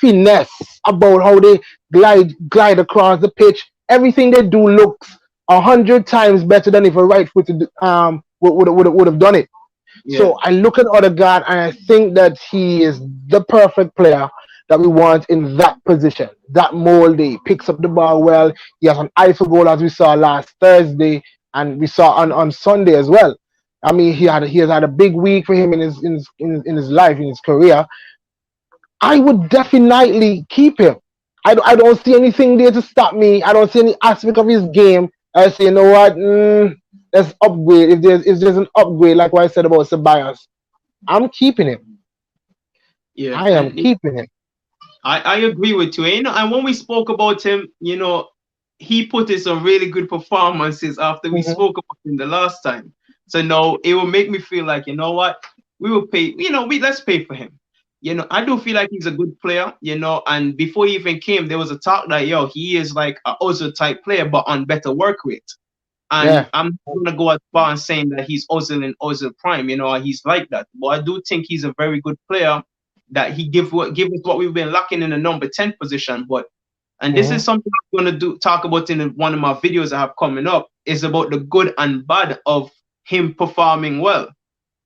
finesse about how they glide across the pitch. Everything they do looks 100 times better than if a right footed would have done it. Yeah. So I look at Odegaard and I think that he is the perfect player that we want in that position, that mold. He picks up the ball well. He has an eye for goal, as we saw last Thursday, and we saw on Sunday as well. I mean, he has had a big week for him in his life, in his career. I would definitely keep him. I don't see anything there to stop me. I don't see any aspect of his game. I say, you know what? Let's upgrade. If there's an upgrade, like what I said about Ceballos, I'm keeping him. Yeah, I am keeping him. I agree with you. And when we spoke about him, he put in some really good performances after we spoke about him the last time. So no, it will make me feel like, you know what, we will pay. Let's pay for him. I do feel like he's a good player. And before he even came, there was a talk that he is like a Ozil type player, but on better work rate. And I'm not gonna go as far as saying that he's Ozil in Ozil prime. He's like that. But I do think he's a very good player. That he give us what we've been lacking in the number 10 position. And this is something I'm gonna talk about in one of my videos I have coming up. Is about the good and bad of him performing well,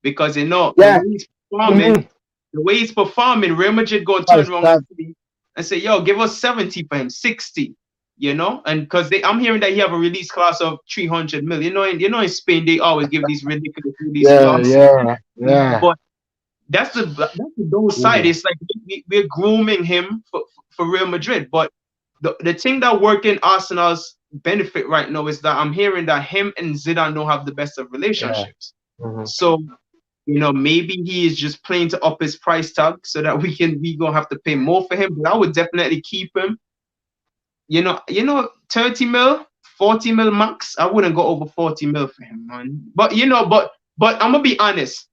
because the way he's performing, Real Madrid go and turn around and say, "Yo, give us 70 for him, 60." And because I'm hearing that he have a release class of 300 million. In Spain they always give these ridiculous release classes. Yeah. But that's the downside. It's like we're grooming him for Real Madrid. But the thing that worked in Arsenal's benefit right now is that I'm hearing that him and Zidane don't have the best of relationships. So maybe he is just playing to up his price tag so that we gonna have to pay more for him. But I would definitely keep him. 30 mil, 40 mil max. I wouldn't go over 40 mil for him, man. But but I'm gonna be honest,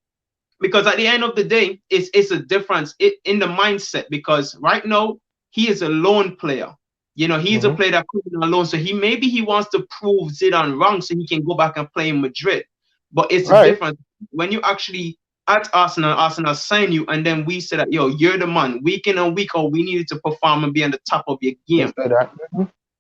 because at the end of the day, it's a difference in the mindset. Because right now he is a loan player. He's a player that comes on loan, so maybe he wants to prove Zidane wrong so he can go back and play in Madrid. But it's a difference when you actually at Arsenal sign you, and then we say that, yo, you're the man. Week in and week out, we needed to perform and be on the top of your game.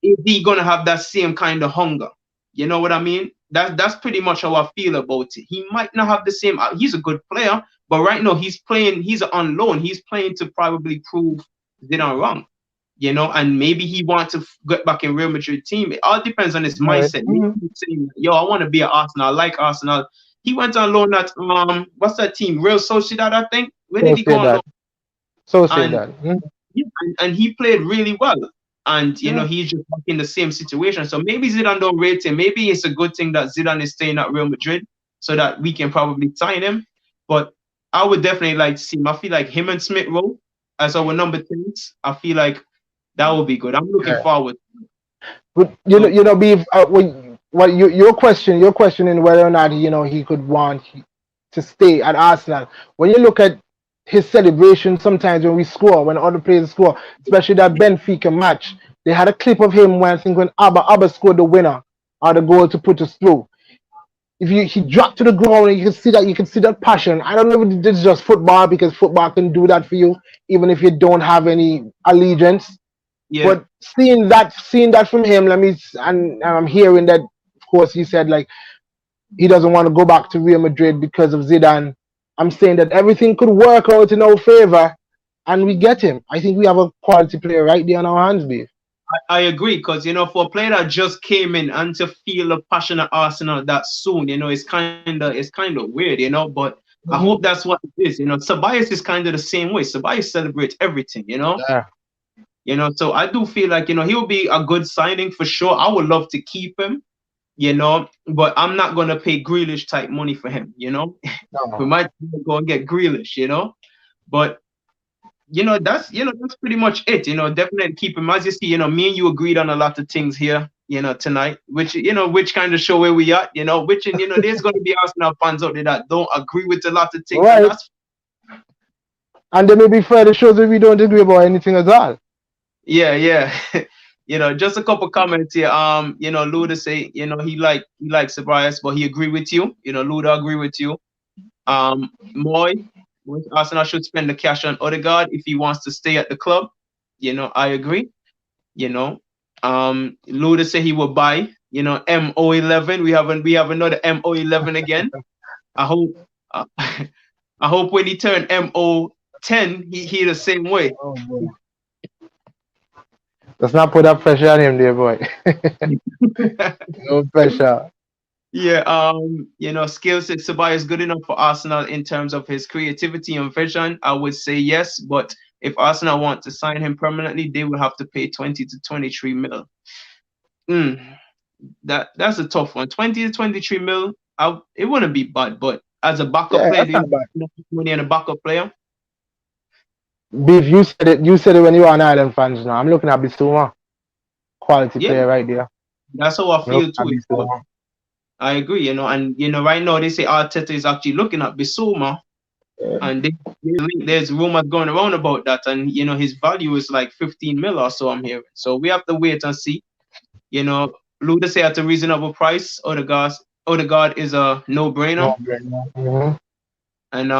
Is he gonna have that same kind of hunger? You know what I mean? That's pretty much how I feel about it. He might not have the same. He's a good player, but right now he's playing. He's on loan. He's playing to probably prove Zidane wrong. And maybe he wants to get back in Real Madrid team. It all depends on his mindset. Maybe he's saying, yo, I want to be at Arsenal. I like Arsenal. He went on loan at what's that team? Real Sociedad, I think. Where did he go on loan? And he played really well. And he's just in the same situation. So maybe Zidane don't rate him. Maybe it's a good thing that Zidane is staying at Real Madrid so that we can probably sign him. But I would definitely like to see him. I feel like him and Smith Rowe as our number 10s. I feel like that would be good. I'm looking forward. But Beef, your questioning whether or not he could want to stay at Arsenal. When you look at his celebration, sometimes when we score, when other players score, especially that Benfica match, they had a clip of him when Abba scored the winner or the goal to put us through. He dropped to the ground, and you can see that passion. I don't know if it's just football, because football can do that for you, even if you don't have any allegiance. Yeah. But seeing that from him, and I'm hearing that, of course, he said like he doesn't want to go back to Real Madrid because of Zidane. I'm saying that everything could work out in our favor, and we get him. I think we have a quality player right there on our hands, Dave. I agree, because for a player that just came in and to feel the passion at Arsenal that soon, it's kind of weird, But I hope that's what it is. Ceballos is kind of the same way. Ceballos celebrates everything, Yeah. So I do feel like he'll be a good signing for sure. I would love to keep him. you know. But I'm not gonna pay Grealish type money for him, you know. We No. might go and get Grealish, you know. But that's pretty much it. Definitely keep him. As you see, me and you agreed on a lot of things here, tonight, which kind of show where we are, which, there's going to be Arsenal fans out there that don't agree with a lot of things, and Right. that's And there may be further shows that we don't agree about anything at all. yeah. Just a couple comments here. Luda say, he likes Tobias, but he agree with you. Luda agree with you. Moy, Arsenal should spend the cash on Odegaard if he wants to stay at the club. I agree. Luda say he will buy. MO11. We have another MO11 again. I hope. I hope when he turn MO10, he the same way. Oh, boy. Let's not put that pressure on him, there, boy. No pressure. Yeah, skill set Sabay is good enough for Arsenal in terms of his creativity and vision. I would say yes, but if Arsenal want to sign him permanently, they will have to pay 20 to 23 mil. That's a tough one. 20 to 23 mil, it wouldn't be bad, but as a backup Yeah, player, that's do you not bad. have money on a backup player? Beef, you said it. You said it when you were an Ireland fans now. I'm looking at Bissouma, quality Yeah, player right there. that's how I I'm feel looking at too. Bissouma. I agree, and right now they say Arteta is actually looking at Bissouma, Yeah. and there's rumors going around about that, and his value is like 15 mil or so. I'm hearing, so we have to wait and see. Luda say at a reasonable price. Odegaard is a no-brainer, Mhm. and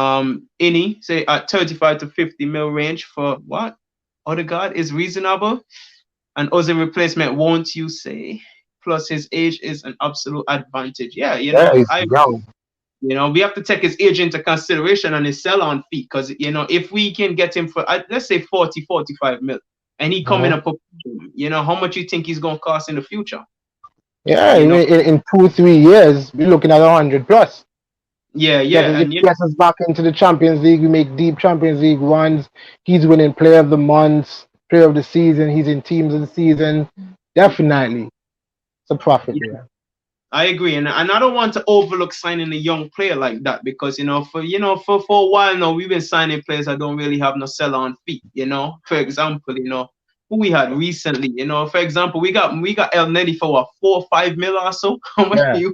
Inni say at 35 to 50 mil range for what? Odegaard is reasonable, and Ozil replacement, won't you say? Plus his age is an absolute advantage. Yeah, Yeah, he's young. we have to take his age into consideration and his sell-on fee, because if we can get him for let's say 40, 45 mil, and he come in a how much you think he's gonna cost in the future? Yeah, You know? in 2-3 years, we're looking at 100 plus. Yeah, If he gets us back into the Champions League, we make deep Champions League runs. He's winning Player of the Month, Player of the Season. He's in Teams of the Season. Definitely, it's a profit there. I agree, and I don't want to overlook signing a young player like that, because for a while now we've been signing players that don't really have no sell-on fee. For example, who we had recently. For example, we got El Neni for what, 4 or 5 mil or so. How much do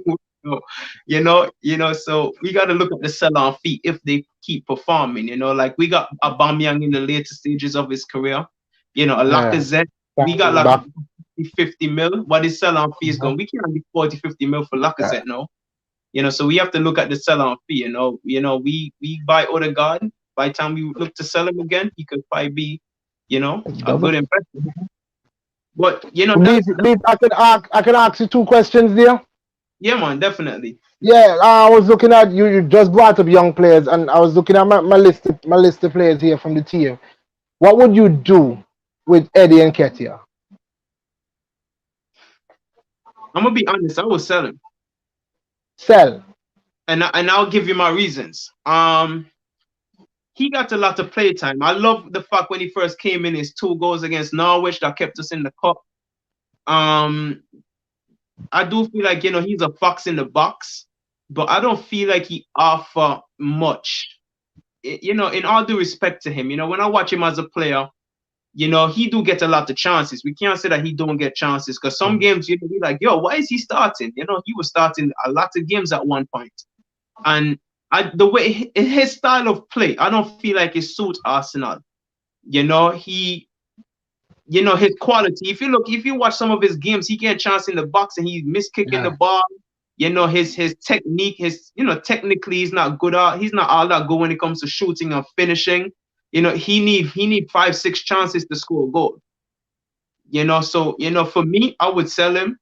you know? So we got to look at the sell-on fee if they keep performing. Like we got Aubameyang in the later stages of his career. A Lacazette. We got like 50 mil. What is sell-on fee is going? We can't be 40, 50 mil for Lacazette, no. So we have to look at the sell-on fee. We buy Odegaard. By the time we look to sell him again, he could probably be, a good investment. But Beef, I can ask you 2 questions there. Yeah, man, definitely. Yeah, I was looking at you. You just brought up young players, and I was looking at my list of players here from the team. What would you do with Eddie Nketiah? I'm gonna be honest. I will sell him. Sell. And I'll give you my reasons. He got a lot of play time. I love the fact when he first came in, his 2 goals against Norwich that kept us in the cup. I do feel like he's a fox in the box, but I don't feel like he offer much. In all due respect to him, when I watch him as a player, he do get a lot of chances. We can't say that he don't get chances, because some games be like, yo, why is he starting? He was starting a lot of games at one point, and the way his style of play, I don't feel like it suits Arsenal. His quality. If you watch some of his games, he get a chance in the box and he's miskicking the ball. His technique, technically he's not good at. He's not all that good when it comes to shooting and finishing. He need 5-6 chances to score a goal. So for me, I would sell him.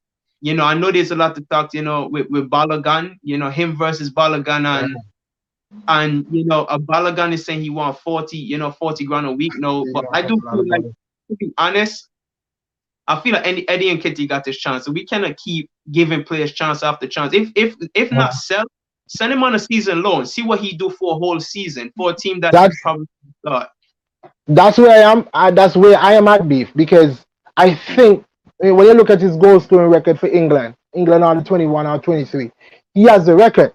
I know there's a lot to talk. With Balogun. Him versus Balogun, and a Balogun is saying he want 40 grand a week. No, but I do feel like, to be honest, I feel like Eddie Nketiah got this chance, so we cannot keep giving players chance after chance. If not send him on a season loan. See what he do for a whole season for a team that's probably start. That's where I am. That's where I am at, Beef, because I think when you look at his goal scoring record for England, England under 21 or 23. He has the record.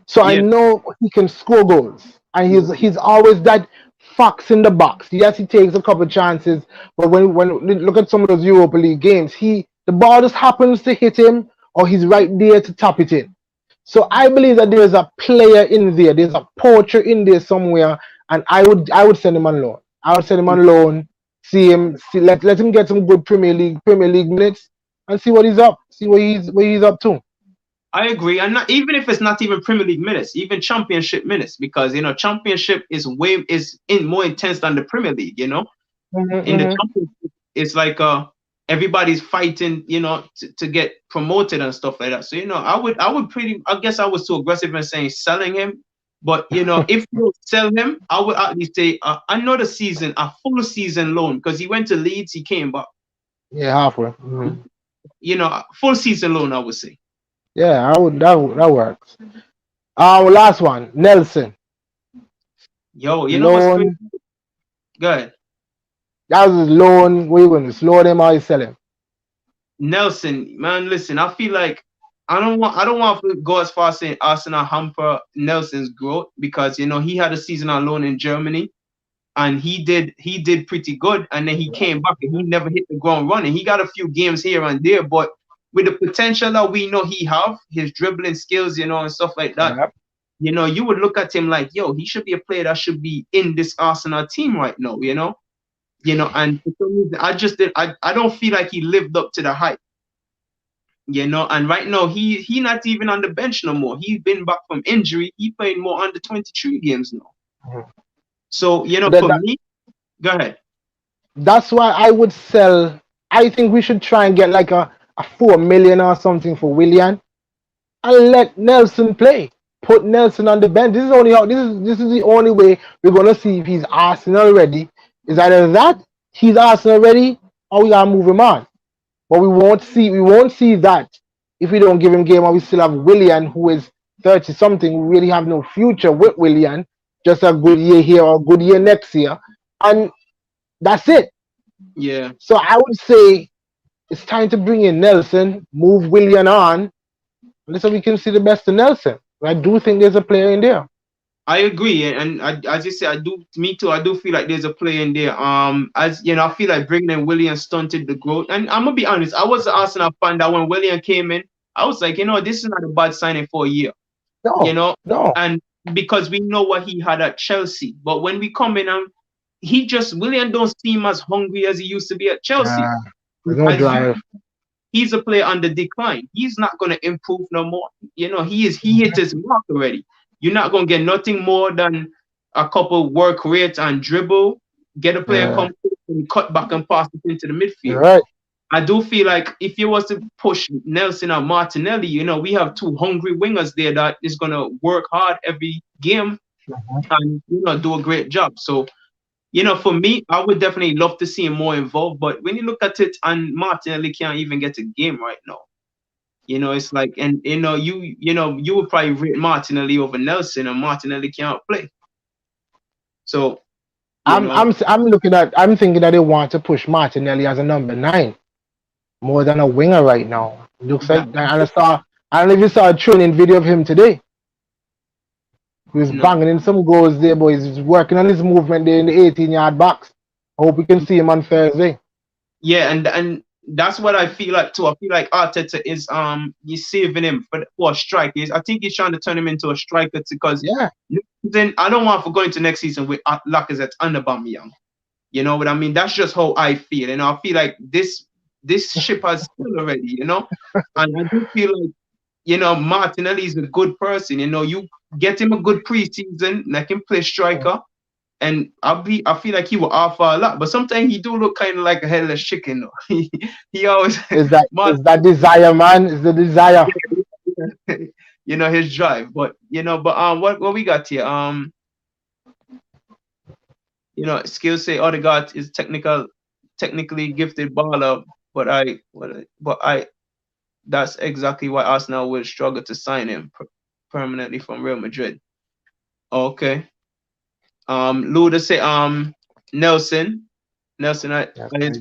So I Yeah. know he can score goals. And he's always that fox in the box. Yes, he takes a couple chances, but when look at some of those Europa League games, the ball just happens to hit him or he's right there to tap it in. So I believe that there's a player in there, there's a poacher in there somewhere, and I would send him on loan. I would send him on loan, let him get some good Premier League minutes and see what he's up, see what he's up to. I agree, and not, even if it's not even Premier League minutes, even Championship minutes, because Championship is more intense than the Premier League. In the Championship, it's like everybody's fighting, to get promoted and stuff like that. So I guess I was too aggressive in saying selling him, but if you sell him, I would at least say another season, a full season loan, because he went to Leeds, he came back. Yeah, halfway. Full season loan, I would say. Yeah, that works. Last one, Nelson. Yo, you know what's crazy? Go ahead. That was his loan. What are you going to slow him or you sell him? Nelson, man, listen, I feel like I don't want to go as far as saying Arsenal hamper Nelson's growth, because he had a season on loan in Germany and he did pretty good, and then he came back and he never hit the ground running. He got a few games here and there, but with the potential that we know he have, his dribbling skills, and stuff like that, Yep. You would look at him like, yo, he should be a player that should be in this Arsenal team right now, and for some reason, I don't feel like he lived up to the hype, and right now he not even on the bench no more. He's been back from injury. He playing more under 23 games now. Mhm. So, me, go ahead. That's why I would sell. I think we should try and get like a 4 million or something for Willian and let Nelson play. Put Nelson on the bench. This is the only way we're gonna see if he's Arsenal ready. Is either that he's Arsenal ready or we gotta move him on. But we won't see that if we don't give him game, and we still have Willian, who is 30 something. We really have no future with Willian. Just a good year here or a good year next year, and that's it. Yeah, So I would say it's time to bring in Nelson, move Willian on, and so we can see the best of Nelson. I do think there's a player in there. I agree, and as you say, me too. I do feel like there's a play in there. As I feel like bringing in William stunted the growth. And I'm gonna be honest, I was an Arsenal fan that when William came in, I was like, this is not a bad signing for a year. No. And because we know what he had at Chelsea, but when we come in and William don't seem as hungry as he used to be at Chelsea. There's no drive. He's a player on the decline. He's not gonna improve no more. He hit his mark already. You're not going to get nothing more than a couple work rates and dribble, get a player come and cut back and pass it into the midfield. Right. I do feel like if you was to push Nelson and Martinelli, we have two hungry wingers there that is going to work hard every game and, do a great job. So, for me, I would definitely love to see him more involved. But when you look at it, and Martinelli can't even get a game right now. It's like, and you would probably rate Martinelli over Nelson, and Martinelli can't play. So I'm thinking that they want to push Martinelli as a number 9 more than a winger right now. Looks like, and I don't know if you saw a training video of him today. He was banging in some goals there, but he's working on his movement there in the 18-yard box. I hope we can see him on Thursday. Yeah, and that's what I feel like too. I feel like Arteta is he's saving him for a striker. I think he's trying to turn him into a striker because then I don't want to go into next season with Lacazette and Aubameyang. You know what I mean? That's just how I feel, and I feel like this ship has sailed already. And I do feel like Martinelli is a good person. You get him a good preseason, let him play striker. And I feel like he will offer a lot, but sometimes he do look kind of like a headless chicken. Though. he always is that desire, man. Is the desire. His drive. But what we got here? Skills say Odegaard is technically gifted baller, but that's exactly why Arsenal will struggle to sign him permanently from Real Madrid. Okay. Luda say Nelson his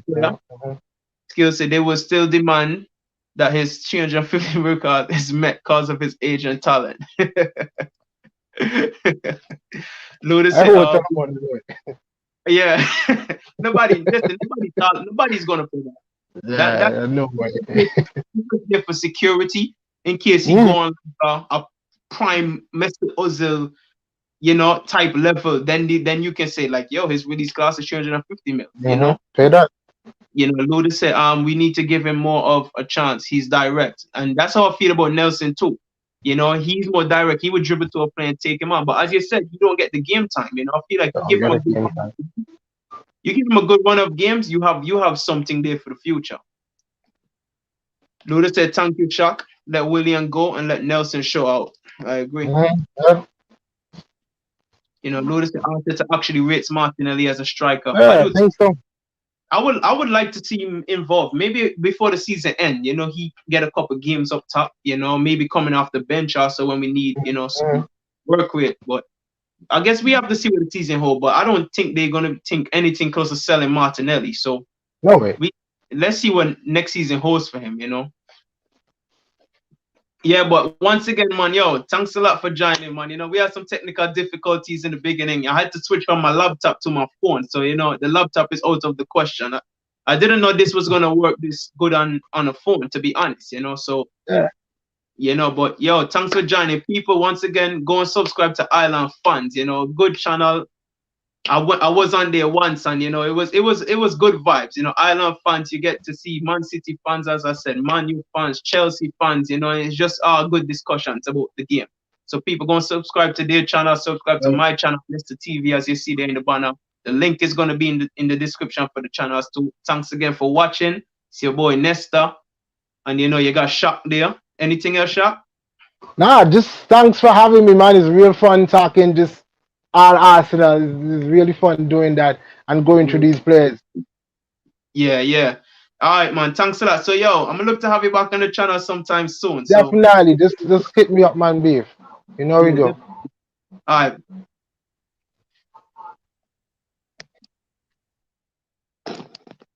player. Skill said they will still demand that his 350 record is met because of his age and talent. Luda I said, wrote that one. yeah, nobody's gonna put that. Yeah, no way. There for security in case he go on a prime Mesut Ozil, type level. Then you can say like, yo, his release class is 350 mil. Pay that. Luda said, we need to give him more of a chance. He's direct, and that's how I feel about Nelson too. He's more direct. He would dribble to a player and take him on. But as you said, you don't get the game time. I feel like you give him a good run of games, you have something there for the future. Luda said, thank you, Shaq. Let William go and let Nelson show out. I agree. Luda said Arteta actually rates Martinelli as a striker. Yeah, I think so. I would like to see him involved. Maybe before the season end, he get a couple games up top, maybe coming off the bench also when we need, some work with. But I guess we have to see what the season holds. But I don't think they're gonna think anything close to selling Martinelli. So no way. Let's see what next season holds for him, Yeah, but once again, man, thanks a lot for joining, man. We had some technical difficulties in the beginning. I had to switch from my laptop to my phone. So, the laptop is out of the question. I didn't know this was going to work this good on a phone, to be honest, So, yeah. But, thanks for joining. People, once again, go and subscribe to Island Fans, good channel. I was on there once, and it was good vibes. Island fans, you get to see Man City fans, as I said, Man U fans, Chelsea fans. It's just good discussions about the game. So people go and subscribe to their channel, subscribe to my channel, Mr. TV, as you see there in the banner. The link is going to be in the description for the channels too. Thanks again for watching. It's your boy Nesta, and you got Shaq there. Anything else, Shaq? Nah, just thanks for having me, man. It's real fun talking just all Arsenal. It's really fun doing that and going through these players. Yeah. All right, man. Thanks a lot. So, I'm gonna look to have you back on the channel sometime soon. Definitely. Just hit me up, man, beef. We go. All right.